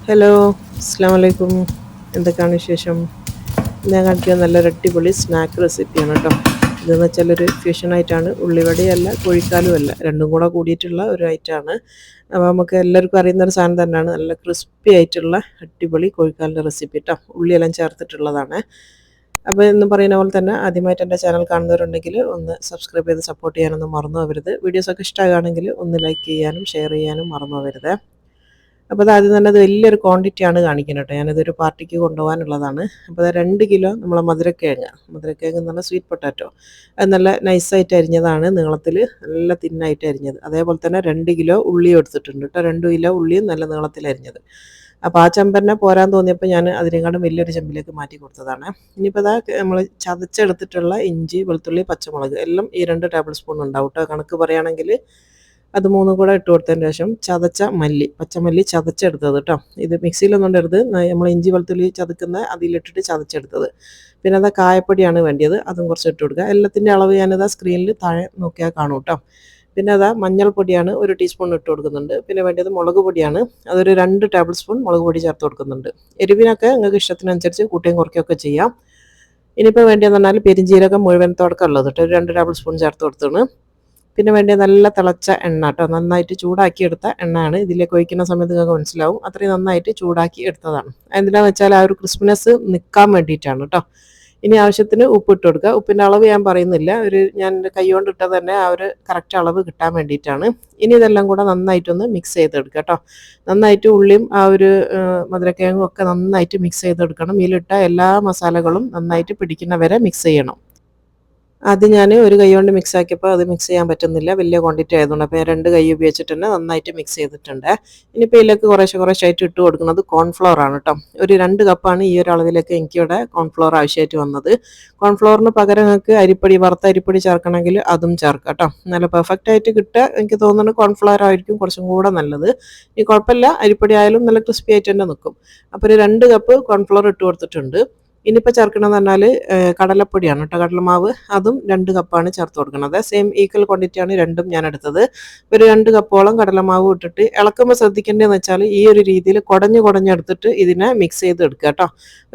Hello, അസ്സാം വലൈക്കും. എന്തൊക്കെയാണ് വിശേഷം? ഞാൻ കാണിക്കാൻ നല്ലൊരു അടിപൊളി സ്നാക്ക് റെസിപ്പിയാണ് കേട്ടോ. ഇതെന്ന് വെച്ചാൽ ഒരു ഫ്യൂഷനായിട്ടാണ്. ഉള്ളിവടയല്ല, കോഴിക്കാലും അല്ല, രണ്ടും കൂടെ കൂടിയിട്ടുള്ള ഒരു ഐറ്റമാണ്. അപ്പോൾ നമുക്ക് എല്ലാവർക്കും അറിയുന്നൊരു സാധനം തന്നെയാണ്. നല്ല ക്രിസ്പി ആയിട്ടുള്ള അടിപൊളി കോഴിക്കാലിൻ്റെ റെസിപ്പി കേട്ടോ. ഉള്ളിയെല്ലാം ചേർത്തിട്ടുള്ളതാണ്. അപ്പോൾ എന്ന് പറയുന്ന പോലെ തന്നെ ആദ്യമായിട്ട് എൻ്റെ ചാനൽ കാണുന്നവരുണ്ടെങ്കിൽ ഒന്ന് സബ്സ്ക്രൈബ് ചെയ്ത് സപ്പോർട്ട് ചെയ്യാനൊന്നും മറന്നു പോകരുത്. വീഡിയോസൊക്കെ ഇഷ്ടമാകുകയാണെങ്കിൽ ഒന്ന് ലൈക്ക് ചെയ്യാനും ഷെയർ ചെയ്യാനും മറന്നു പോകരുത്. അപ്പോൾ അത് ആദ്യം തന്നെ അത് വലിയൊരു ക്വാണ്ടിറ്റിയാണ് കാണിക്കുന്നത് കേട്ടോ. ഞാനിതൊരു പാർട്ടിക്ക് കൊണ്ടുപോകാനുള്ളതാണ്. അപ്പോൾ അത് 2 കിലോ നമ്മളെ മധുരക്കിഴങ്ങ് എന്ന് പറഞ്ഞാൽ സ്വീറ്റ് പൊട്ടാറ്റോ, അത് നല്ല നൈസായിട്ട് അരിഞ്ഞതാണ്, നീളത്തിൽ നല്ല തിന്നായിട്ട് അരിഞ്ഞത്. അതേപോലെ തന്നെ 2 കിലോ ഉള്ളി എടുത്തിട്ടുണ്ട് കേട്ടോ. 2 കിലോ ഉള്ളിയും നല്ല നീളത്തിൽ അരിഞ്ഞത്. അപ്പോൾ ആ ചെമ്പന്നെ പോരാൻ തോന്നിയപ്പോൾ ഞാൻ അതിനേക്കാളും വലിയൊരു ചെമ്പിലേക്ക് മാറ്റി കൊടുത്തതാണ്. ഇനിയിപ്പോൾ അതാ നമ്മൾ ചതച്ചെടുത്തിട്ടുള്ള ഇഞ്ചി, വെളുത്തുള്ളി, പച്ചമുളക് എല്ലാം ഈ 2 ടേബിൾ സ്പൂൺ ഉണ്ടാവും കേട്ടോ. കണക്ക് പറയുകയാണെങ്കിൽ അത് മൂന്നും കൂടെ ഇട്ട് കൊടുത്തതിന് ശേഷം ചതച്ച പച്ചമല്ലി ചതച്ചെടുത്തത് കേട്ടോ. ഇത് മിക്സിയിലൊന്നും ഇടരുത്, നമ്മൾ ഇഞ്ചി വെളുത്തുള്ളി ചതക്കുന്ന അതിലിട്ടിട്ട് ചതച്ചെടുത്തത്. പിന്നെ അത് കായപ്പൊടിയാണ് വേണ്ടിയത്, അതും കുറച്ച് ഇട്ട് കൊടുക്കുക. എല്ലാത്തിൻ്റെ അളവ് ഞാനിതാ സ്ക്രീനിൽ താഴെ നോക്കിയാൽ കാണും കേട്ടോ. പിന്നെ അതാ മഞ്ഞൾപ്പൊടിയാണ് 1 ടീസ്പൂൺ ഇട്ട് കൊടുക്കുന്നുണ്ട്. പിന്നെ വേണ്ടത് മുളക് പൊടിയാണ്, അതൊരു 2 ടേബിൾ സ്പൂൺ മുളക് പൊടി ചേർത്ത് കൊടുക്കുന്നുണ്ട്. എരിവിനൊക്കെ നിങ്ങൾക്ക് ഇഷ്ടത്തിനനുസരിച്ച് കൂട്ടുകയും കുറയ്ക്കുകയൊക്കെ ചെയ്യാം. ഇനിയിപ്പോൾ വേണ്ടതെന്ന് പറഞ്ഞാൽ പെരിഞ്ജീരകം മുഴുവനത്തോടൊക്കെ ഉള്ളത് കേട്ടോ, ഒരു 2 ടേബിൾ സ്പൂൺ ചേർത്ത് കൊടുത്താണ്. പിന്നെ വേണ്ടത് നല്ല തിളച്ച എണ്ണ കേട്ടോ, നന്നായിട്ട് ചൂടാക്കി എടുത്ത എണ്ണയാണ്. ഇതിലേക്ക് ഒഴിക്കുന്ന സമയത്ത് നിങ്ങൾക്ക് മനസ്സിലാവും, അത്രയും നന്നായിട്ട് ചൂടാക്കി എടുത്തതാണ്. എന്തിനാന്ന് വെച്ചാൽ ആ ഒരു ക്രിസ്പിനെസ് നിൽക്കാൻ വേണ്ടിയിട്ടാണ് കേട്ടോ. ഇനി ആവശ്യത്തിന് ഉപ്പ് ഇട്ട് കൊടുക്കുക. ഉപ്പിൻ്റെ അളവ് ഞാൻ പറയുന്നില്ല, ഞാൻ എൻ്റെ കൈ കൊണ്ട് ഇട്ടത് തന്നെ ആ ഒരു കറക്റ്റ് അളവ് കിട്ടാൻ വേണ്ടിയിട്ടാണ്. ഇനി ഇതെല്ലാം കൂടെ നന്നായിട്ടൊന്ന് മിക്സ് ചെയ്തെടുക്കുക കേട്ടോ. നന്നായിട്ട് ഉള്ളിയും ആ ഒരു മധുരക്കിഴങ്ങും ഒക്കെ നന്നായിട്ട് മിക്സ് ചെയ്തെടുക്കണം. ഇതിലിട്ട എല്ലാ മസാലകളും നന്നായിട്ട് പിടിക്കുന്ന വരെ മിക്സ് ചെയ്യണം. അത് ഞാൻ ഒരു കൈ കൊണ്ട് മിക്സ് ആക്കിയപ്പോൾ അത് മിക്സ് ചെയ്യാൻ പറ്റുന്നില്ല, വലിയ ക്വാണ്ടിറ്റി ആയതുകൊണ്ട്. അപ്പോൾ ഞാൻ 2 കൈ ഉപയോഗിച്ചിട്ട് തന്നെ നന്നായിട്ട് മിക്സ് ചെയ്തിട്ടുണ്ട്. ഇനിയിപ്പോൾ ഇതിലേക്ക് കുറേശ്ശായിട്ട് ഇട്ട് കൊടുക്കുന്നത് കോൺഫ്ലോർ ആണ് കേട്ടോ. ഒരു 2 കപ്പാണ് ഈ ഒരു അളവിലേക്ക് എനിക്കിവിടെ കോൺഫ്ലോർ ആവശ്യമായിട്ട് വന്നത്. കോൺഫ്ലോറിന് പകരം നിങ്ങൾക്ക് വറുത്ത അരിപ്പൊടി ചേർക്കണമെങ്കിൽ അതും ചേർക്കാം കേട്ടോ. നല്ല പെർഫെക്റ്റ് ആയിട്ട് കിട്ടുക എനിക്ക് തോന്നുന്നത് കോൺഫ്ലോർ ആയിരിക്കും കുറച്ചും കൂടെ നല്ലത്. ഈ കുഴപ്പമില്ല, അരിപ്പൊടി ആയാലും നല്ല ക്രിസ്പി ആയിട്ട് തന്നെ നിൽക്കും. അപ്പോൾ ഒരു 2 കപ്പ് കോൺഫ്ലോർ ഇട്ട് കൊടുത്തിട്ടുണ്ട്. ഇനിയിപ്പോൾ ചേർക്കണമെന്ന് പറഞ്ഞാൽ കടലപ്പൊടിയാണ് കേട്ടോ, കടലമാവ്. അതും 2 കപ്പാണ് ചേർത്ത് കൊടുക്കുന്നത്. സെയിം ഈക്വൽ ക്വാണ്ടിറ്റിയാണ് രണ്ടും ഞാൻ എടുത്തത്. ഒരു 2 കപ്പോളം കടലമാവ് ഇട്ടിട്ട് ഇളക്കുമ്പോൾ ശ്രദ്ധിക്കേണ്ടതെന്ന് വെച്ചാൽ ഈ ഒരു രീതിയിൽ കുടഞ്ഞെടുത്തിട്ട് ഇതിനെ മിക്സ് ചെയ്ത് എടുക്കുക കേട്ടോ.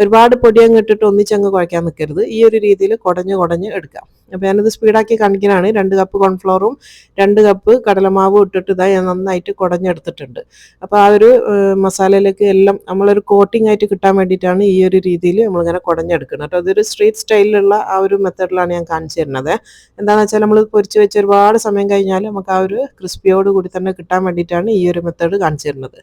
ഒരുപാട് പൊടിയങ്ങ് ഇട്ടിട്ട് ഒന്നിച്ചങ്ങ് കുഴയ്ക്കാൻ നിൽക്കരുത്, ഈ ഒരു രീതിയിൽ കുടഞ്ഞ് എടുക്കാം. അപ്പോൾ ഞാനിത് സ്പീഡാക്കി കാണിക്കാനാണ്. 2 കപ്പ് കോൺഫ്ലോറും 2 കപ്പ് കടലമാവും ഇട്ടിട്ട് ഇതാ ഞാൻ നന്നായിട്ട് കുടഞ്ഞെടുത്തിട്ടുണ്ട്. അപ്പോൾ ആ ഒരു മസാലയിലേക്ക് എല്ലാം നമ്മളൊരു കോട്ടിംഗ് ആയിട്ട് കിട്ടാൻ വേണ്ടിയിട്ടാണ് ഈ ഒരു രീതിയിൽ നമ്മളിങ്ങനെ കുടഞ്ഞെടുക്കുന്നത് കേട്ടോ. അതൊരു സ്ട്രീറ്റ് സ്റ്റൈലിലുള്ള ആ ഒരു മെത്തേഡിലാണ് ഞാൻ കാണിച്ചു തരുന്നത്. എന്താണെന്ന് വെച്ചാൽ നമ്മൾ പൊരിച്ച് വെച്ച് ഒരുപാട് സമയം കഴിഞ്ഞാൽ നമുക്ക് ആ ഒരു ക്രിസ്പിയോട് കൂടി തന്നെ കിട്ടാൻ വേണ്ടിയിട്ടാണ് ഈ ഒരു മെത്തേഡ് കാണിച്ചു തരുന്നത്.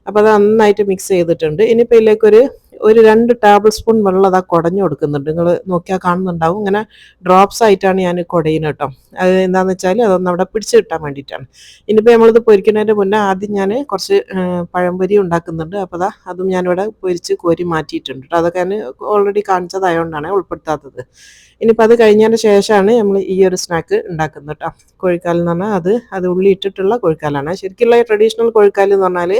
അപ്പോൾ അത് നന്നായിട്ട് മിക്സ് ചെയ്തിട്ടുണ്ട്. ഇനിയിപ്പോൾ ഇതിലേക്കൊരു 2 ടേബിൾ സ്പൂൺ വെള്ളം അതാ കുടഞ്ഞു കൊടുക്കുന്നുണ്ട്. നിങ്ങൾ നോക്കിയാൽ കാണുന്നുണ്ടാവും, ഇങ്ങനെ ഡ്രോപ്സ് ആയിട്ടാണ് ഞാൻ കുടയുന്നത് കേട്ടോ. അത് എന്താണെന്ന് വെച്ചാൽ അതൊന്ന് അവിടെ പിടിച്ച് കിട്ടാൻ വേണ്ടിയിട്ടാണ്. ഇനിയിപ്പോൾ നമ്മളിത് പൊരിക്കുന്നതിൻ്റെ മുന്നേ ആദ്യം ഞാൻ കുറച്ച് പഴംപൊരി ഉണ്ടാക്കുന്നുണ്ട്. അപ്പോൾ അതും ഞാനിവിടെ പൊരിച്ച് കോരി മാറ്റിയിട്ടുണ്ട് കേട്ടോ. അതൊക്കെ ഞാൻ ഓൾറെഡി കാണിച്ചതായതുകൊണ്ടാണ് ഉൾപ്പെടുത്താത്തത്. ഇനിയിപ്പോൾ അത് കഴിഞ്ഞതിന് ശേഷമാണ് നമ്മൾ ഈ ഒരു സ്നാക്ക് ഉണ്ടാക്കുന്നത് കേട്ടോ. കോഴിക്കാൽ എന്ന് പറഞ്ഞാൽ അത് ഉള്ളി ഇട്ടിട്ടുള്ള കോഴിക്കാലാണ്. ശരിക്കുള്ള ട്രഡീഷണൽ കോഴിക്കാൽ എന്ന് പറഞ്ഞാൽ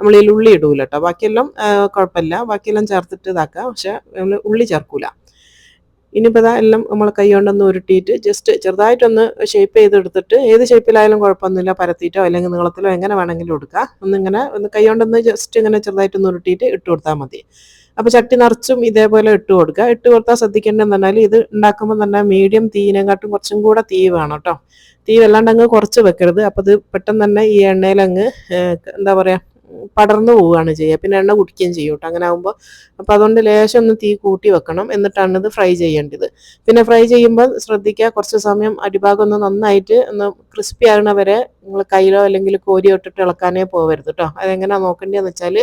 നമ്മൾ ഇതിൽ ഉള്ളി ഇടൂല കേട്ടോ. ബാക്കിയെല്ലാം കുഴപ്പമില്ല, ബാക്കിയെല്ലാം ചേർത്തിട്ട് ഇതാക്കാം, പക്ഷെ നമ്മൾ ഉള്ളി ചേർക്കൂല. ഇനിയിപ്പോൾ എല്ലാം നമ്മൾ കൈ കൊണ്ടൊന്ന് ഉരുട്ടിയിട്ട് ജസ്റ്റ് ചെറുതായിട്ടൊന്ന് ഷേപ്പ് ചെയ്തെടുത്തിട്ട്, ഏത് ഷേപ്പിലായാലും കുഴപ്പമൊന്നുമില്ല, പരത്തിയിട്ടോ അല്ലെങ്കിൽ നീളത്തിലോ എങ്ങനെ വേണമെങ്കിലും എടുക്കുക. ഒന്ന് കൈ കൊണ്ടൊന്ന് ജസ്റ്റ് ഇങ്ങനെ ചെറുതായിട്ടൊന്ന് ഉരുട്ടിയിട്ട് ഇട്ട് കൊടുത്താൽ മതി. അപ്പോൾ ചട്ടി നിറച്ചും ഇതേപോലെ ഇട്ട് കൊടുക്കുക. ഇട്ട് കൊടുത്താൽ ശ്രദ്ധിക്കേണ്ടതെന്ന് പറഞ്ഞാൽ ഇത് ഉണ്ടാക്കുമ്പോൾ തന്നെ മീഡിയം തീയിനെക്കാട്ടും കുറച്ചും കൂടെ തീ വേണം കേട്ടോ. തീ വല്ലാണ്ട് അങ്ങ് കുറച്ച് വെക്കരുത്. അപ്പോൾ അത് പെട്ടെന്ന് തന്നെ ഈ എണ്ണയിലങ്ങ് എന്താ പറയുക പടർന്നു പോവുകയാണ് ചെയ്യുക, പിന്നെ എണ്ണ കുടിക്കുകയും ചെയ്യും കേട്ടോ അങ്ങനെ ആകുമ്പോൾ. അപ്പോൾ അതുകൊണ്ട് ലേശം ഒന്ന് തീ കൂട്ടി വെക്കണം, എന്നിട്ടാണ് ഇത് ഫ്രൈ ചെയ്യേണ്ടത്. പിന്നെ ഫ്രൈ ചെയ്യുമ്പോൾ ശ്രദ്ധിക്കുക, കുറച്ച് സമയം അടിഭാഗം ഒന്ന് നന്നായിട്ട് ഒന്ന് ക്രിസ്പി ആകണ വരെ നിങ്ങൾ കയ്യിലോ അല്ലെങ്കിൽ കോരിയോ ഇട്ടിട്ട് ഇളക്കാനേ പോകരുത് കേട്ടോ. അതെങ്ങനെയാണ് നോക്കേണ്ടതെന്ന് വെച്ചാൽ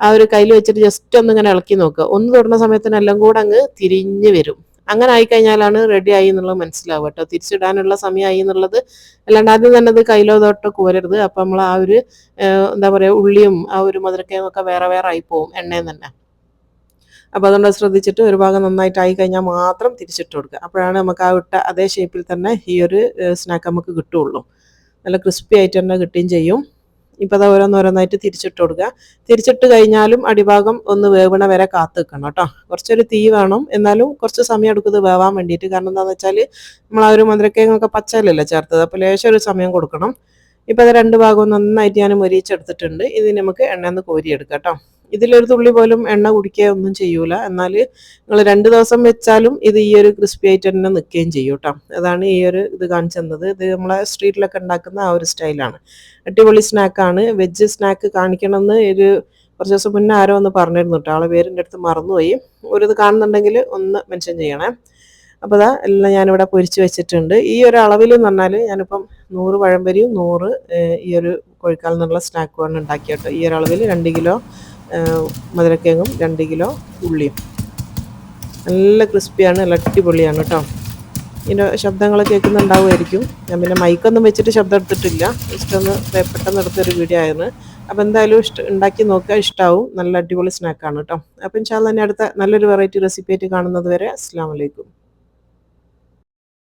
ആ ഒരു കയ്യിൽ വെച്ചിട്ട് ജസ്റ്റ് ഒന്ന് ഇങ്ങനെ ഇളക്കി നോക്കുക. ഒന്ന് തൊടുന്ന സമയത്തിന് എല്ലാം കൂടെ അങ്ങ് തിരിഞ്ഞ് വരും. അങ്ങനെ ആയിക്കഴിഞ്ഞാലാണ് റെഡി ആയി എന്നുള്ളത് മനസ്സിലാവുക കേട്ടോ, തിരിച്ചിടാനുള്ള സമയമായി എന്നുള്ളത്. അല്ലാണ്ട് ആദ്യം തന്നെ അത് കയ്യിലോ തൊട്ടോ കോരരുത്. അപ്പം നമ്മൾ ആ ഒരു എന്താ പറയുക ഉള്ളിയും ആ ഒരു മധുരക്കയും ഒക്കെ വേറെ ആയി പോവും എണ്ണയിൽ തന്നെ. അപ്പോൾ അതുകൊണ്ട് ശ്രദ്ധിച്ചിട്ട് ഒരു ഭാഗം നന്നായിട്ട് ആയി കഴിഞ്ഞാൽ മാത്രം തിരിച്ചിട്ട് കൊടുക്കുക. അപ്പോഴാണ് നമുക്ക് ആ ഇട്ട അതേ ഷേപ്പിൽ തന്നെ ഈ ഒരു സ്നാക്ക് നമുക്ക് കിട്ടുകയുള്ളൂ. നല്ല ക്രിസ്പി ആയിട്ട് തന്നെ കിട്ടുകയും ചെയ്യും. ഇപ്പോൾ അത് ഓരോന്നോരോന്നായിട്ട് തിരിച്ചിട്ട് കൊടുക്കുക. തിരിച്ചിട്ട് കഴിഞ്ഞാലും അടിഭാഗം ഒന്ന് വേവണ വരെ കാത്ത് നിൽക്കണം കേട്ടോ. കുറച്ചൊരു തീ വേണം, എന്നാലും കുറച്ച് സമയം എടുക്കുന്നത് വേവാൻ വേണ്ടിയിട്ട്. കാരണം എന്താണെന്ന് വെച്ചാൽ നമ്മൾ ആ ഒരു മധുരക്കിഴങ്ങൊക്കെ പച്ചലല്ലേ ചേർത്തത്, അപ്പോൾ ലേശം ഒരു സമയം കൊടുക്കണം. ഇപ്പോൾ അത് 2 ഭാഗവും നന്നായിട്ട് ഞാൻ മൊരിയിച്ചെടുത്തിട്ടുണ്ട്. ഇത് നമുക്ക് എണ്ണയിൽ നിന്ന് കോരിയെടുക്കാം കേട്ടോ. ഇതിലൊരു തുള്ളി പോലും എണ്ണ കുടിക്കുക ഒന്നും ചെയ്യൂല. എന്നാൽ നിങ്ങൾ 2 ദിവസം വെച്ചാലും ഇത് ഈ ഒരു ക്രിസ്പി ആയിട്ട് തന്നെ നിൽക്കുകയും ചെയ്യും കേട്ടോ. അതാണ് ഈ ഒരു ഇത് കാണിച്ചു തന്നത്. ഇത് നമ്മളെ സ്ട്രീറ്റിലൊക്കെ ഉണ്ടാക്കുന്ന ആ ഒരു സ്റ്റൈലാണ്. അടിപൊളി സ്നാക്കാണ്. വെജ് സ്നാക്ക് കാണിക്കണമെന്ന് കുറച്ച് ദിവസം മുന്നേ ആരോ ഒന്ന് പറഞ്ഞിരുന്നു കേട്ടോ. ആളെ പേരിൻ്റെ അടുത്ത് മറന്നുപോയി. ഒരു ഇത് കാണുന്നുണ്ടെങ്കിൽ ഒന്ന് മെൻഷൻ ചെയ്യണേ. അപ്പോൾ അതാ എല്ലാം ഞാനിവിടെ പൊരിച്ച് വെച്ചിട്ടുണ്ട്. ഈ ഒരു അളവിൽ എന്ന് പറഞ്ഞാൽ ഞാനിപ്പം 100 പഴംപൊരിയും 100 ഈ ഒരു കോഴിക്കാൽ നിന്നുള്ള സ്നാക്കുമാണ് ഉണ്ടാക്കി കേട്ടോ. ഈ ഒരു അളവിൽ 2 കിലോ മധുരക്കിഴങ്ങും 2 കിലോ ഉള്ളിയും. നല്ല ക്രിസ്പിയാണ്, നല്ല അടിപൊളിയാണ് കേട്ടോ. ഇതിൻ്റെ ശബ്ദങ്ങൾ കേൾക്കുന്നുണ്ടാവുമായിരിക്കും. ഞാൻ പിന്നെ മൈക്കൊന്നും വെച്ചിട്ട് ശബ്ദം എടുത്തിട്ടില്ല. ജസ്റ്റ് ഒന്ന് പെട്ടെന്ന് എടുത്തൊരു വീഡിയോ ആയിരുന്നു. അപ്പോൾ എന്തായാലും ഉണ്ടാക്കി നോക്കുക, ഇഷ്ടമാവും. നല്ല അടിപൊളി സ്നാക്കാണ് കേട്ടോ. അപ്പോൾ ഇൻഷാ അല്ലാഹ് തന്നെ അടുത്ത നല്ലൊരു വെറൈറ്റി റെസിപ്പി ആയിട്ട് കാണുന്നത് വരെ അസ്സലാമു അലൈക്കും.